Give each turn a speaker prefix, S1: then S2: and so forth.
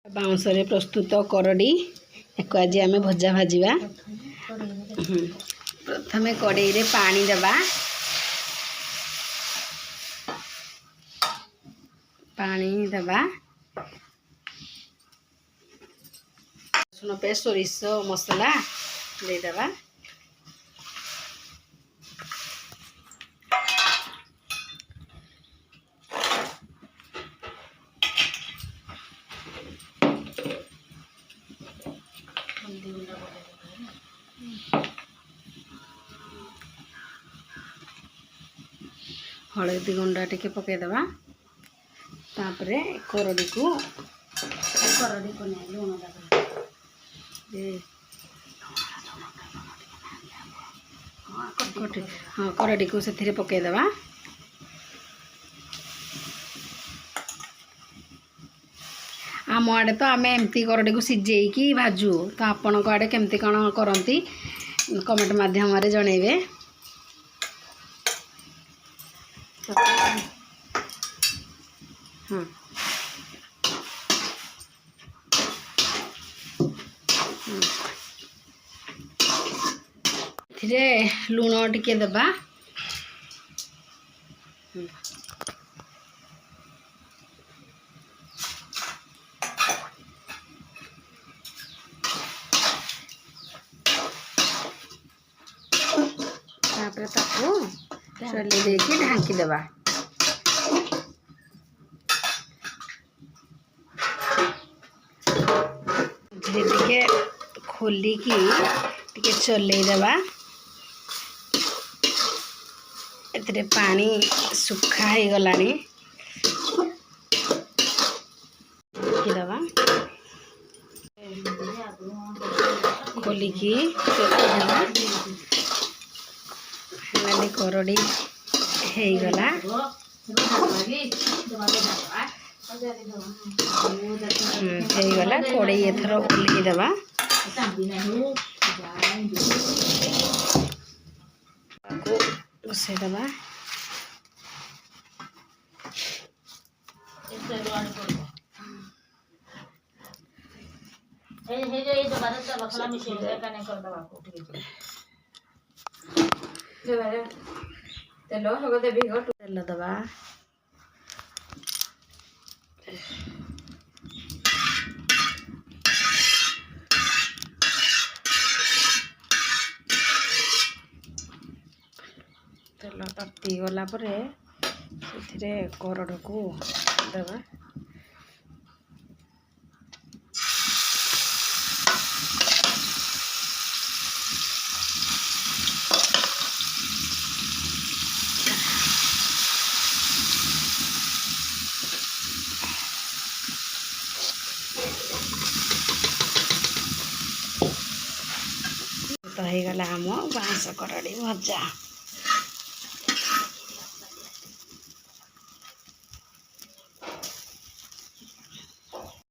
S1: Bounce रे प्रस्तुत करडी एक आज आम भजा भाजवा। प्रथम कड़ई रे पानी देवा, पानी देवा रसुण पेस्ट सोरिष मसला दे देवा। हलदी गुंडा टिके पकईदवा, तापरे करडी को लुण हाँ करडी को से पकईदवा। आम आड़े तो आम एमती करडी को सिझेकी भाजू, तो आपण आड़े केमती कौन करती कमेंट माध्यम जनइबे। लुण टिके देबा, तापरे ताकू चली देकी ढांकी देबा। टिके खोलिकी टिके चलई देबा। एतरे पानी सुखा ही गलानी देवा, खोलिकी देवा। हालांकि करडी हे गला गला कड़ई एथर ओल्ही देवा। बसई देवा, तेल दबा, तेल ताती गला परे से करड को देवा। तो हो गला आम बांस करडी भजा।